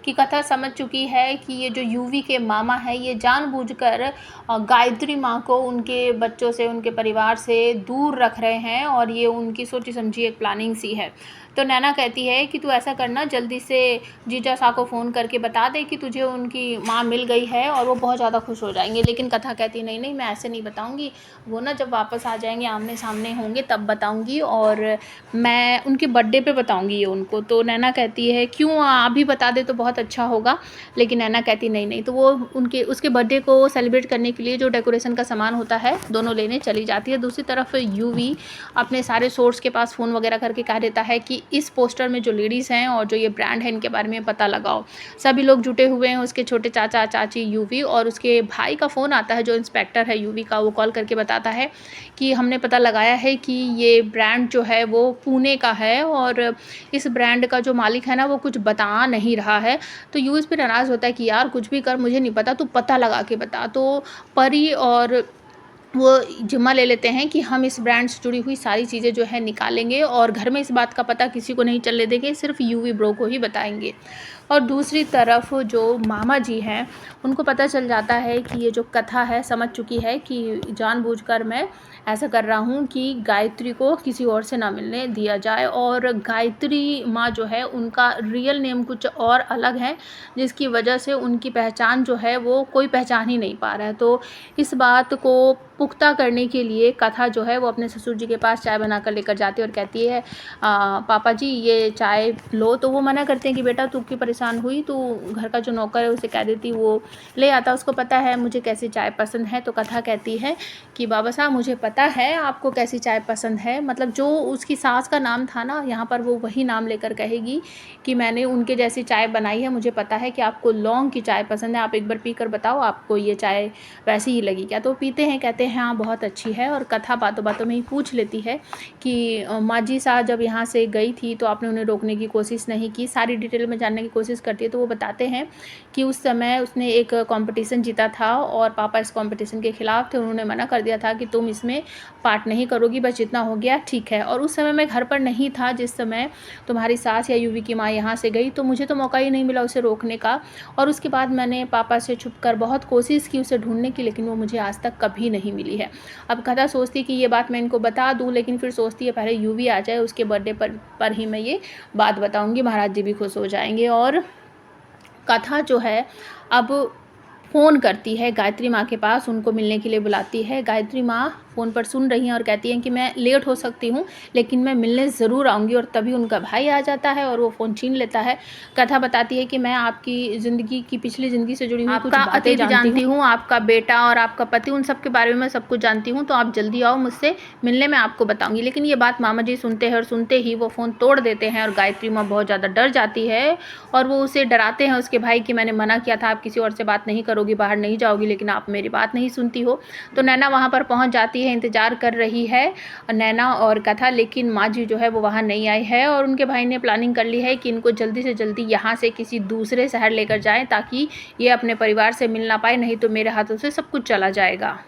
कि कथा समझ चुकी है कि ये जो यूवी के मामा है ये जानबूझकर गायत्री माँ को उनके बच्चों से, उनके परिवार से दूर रख रहे हैं और ये उनकी सोची समझी एक प्लानिंग सी है। तो नैना कहती है कि तू ऐसा करना, जल्दी से जीजा सा को फ़ोन करके बता दे कि तुझे उनकी माँ मिल गई है और वो बहुत ज़्यादा खुश हो जाएंगे। लेकिन कथा कहती नहीं नहीं, मैं ऐसे नहीं बताऊंगी, वो ना जब वापस आ जाएंगे, आमने सामने होंगे, तब बताऊंगी और मैं उनके बर्थडे पे बताऊंगी ये उनको। तो नैना कहती है क्यों, अभी बता दे तो बहुत अच्छा होगा। लेकिन नैना कहती नहीं नहीं। तो वो उसके बर्थडे को सेलिब्रेट करने के लिए जो डेकोरेशन का सामान होता है दोनों लेने चली जाती है। दूसरी तरफ यूवी अपने सारे सोर्स के पास फ़ोन वगैरह करके कह देता है कि इस पोस्टर में जो लेडीज़ हैं और जो ये ब्रांड है इनके बारे में पता लगाओ। सभी लोग जुटे हुए हैं, उसके छोटे चाचा चाची यूवी, और उसके भाई का फ़ोन आता है जो इंस्पेक्टर है यूवी का। वो कॉल करके बताता है कि हमने पता लगाया है कि ये ब्रांड जो है वो पुणे का है और इस ब्रांड का जो मालिक है ना वो कुछ बता नहीं रहा है। तो यूवी इस पर नाराज़ होता है कि यार कुछ भी कर, मुझे नहीं पता, तू पता लगा के बता। तो परी और वो जिम्मा ले लेते हैं कि हम इस ब्रांड से जुड़ी हुई सारी चीज़ें जो है निकालेंगे और घर में इस बात का पता किसी को नहीं चलने देंगे, सिर्फ यूवी ब्रो को ही बताएंगे। और दूसरी तरफ जो मामा जी हैं उनको पता चल जाता है कि ये जो कथा है समझ चुकी है कि जानबूझकर मैं ऐसा कर रहा हूँ कि गायत्री को किसी और से ना मिलने दिया जाए। और गायत्री माँ जो है उनका रियल नेम कुछ और अलग है, जिसकी वजह से उनकी पहचान जो है वो कोई पहचान ही नहीं पा रहा है। तो इस बात को पुख्ता करने के लिए कथा जो है वो अपने ससुर जी के पास चाय बनाकर लेकर जाती है और कहती है पापा जी ये चाय लो। तो वो मना करते हैं कि बेटा तू क्यों परेशान हुई, तू घर का जो नौकर है उसे कह देती वो ले आता, उसको पता है मुझे कैसी चाय पसंद है। तो कथा कहती है कि बाबा साहब मुझे पता है आपको कैसी चाय पसंद है, मतलब जो उसकी सास का नाम था ना, यहाँ पर वो वही नाम लेकर कहेगी कि मैंने उनके जैसी चाय बनाई है, मुझे पता है कि आपको लौंग की चाय पसंद है, आप एक बार पी कर बताओ आपको ये चाय वैसी ही लगी क्या। तो पीते हैं, कहते हैं हाँ बहुत अच्छी है। और कथा बातों बातों में ही पूछ लेती है कि माँ जी साहब जब यहाँ से गई थी तो आपने उन्हें रोकने की कोशिश नहीं की, सारी डिटेल में जानने की कोशिश करती है। तो वो बताते हैं कि उस समय उसने एक कंपटीशन जीता था और पापा इस कंपटीशन के खिलाफ थे, उन्होंने मना कर दिया था कि तुम इसमें पार्ट नहीं करोगी, बस जितना हो गया ठीक है। और उस समय मैं घर पर नहीं था जिस समय तुम्हारी सास या यूवी की माँ यहाँ से गई, तो मुझे तो मौका ही नहीं मिला उसे रोकने का। और उसके बाद मैंने पापा से छुप कर बहुत कोशिश की उसे ढूंढने की, लेकिन वो मुझे आज तक कभी नहीं मिली है। अब कथा सोचती कि ये बात मैं इनको बता दूं, लेकिन फिर सोचती है पहले यूवी आ जाए, उसके बर्थडे पर ही मैं ये बात बताऊंगी, महाराज जी भी खुश हो जाएंगे। और कथा जो है अब फ़ोन करती है गायत्री माँ के पास, उनको मिलने के लिए बुलाती है। गायत्री माँ फ़ोन पर सुन रही हैं और कहती हैं कि मैं लेट हो सकती हूँ लेकिन मैं मिलने ज़रूर आऊँगी। और तभी उनका भाई आ जाता है और वो फ़ोन छीन लेता है। कथा बताती है कि मैं आपकी ज़िंदगी की, पिछली ज़िंदगी से जुड़ी हुई कुछ बातें जानती हूँ, आपका बेटा और आपका पति, उन सब के बारे में मैं सब कुछ जानती हूँ, तो आप जल्दी आओ मुझसे मिलने, में आपको बताऊँगी। लेकिन ये बात मामा जी सुनते हैं और सुनते ही वो फ़ोन तोड़ देते हैं और गायत्री माँ बहुत ज़्यादा डर जाती है और वो उसे डराते हैं उसके भाई कि मैंने मना किया था, आप किसी और से बात नहीं करोगी, बाहर नहीं जाओगी, लेकिन आप मेरी बात नहीं सुनती हो। तो नैना वहाँ पर पहुँच जाती है, इंतज़ार कर रही है नैना और कथा, लेकिन माँ जी जो है वो वहाँ नहीं आई है। और उनके भाई ने प्लानिंग कर ली है कि इनको जल्दी से जल्दी यहाँ से किसी दूसरे शहर लेकर जाएं ताकि ये अपने परिवार से मिल ना पाए, नहीं तो मेरे हाथों से सब कुछ चला जाएगा।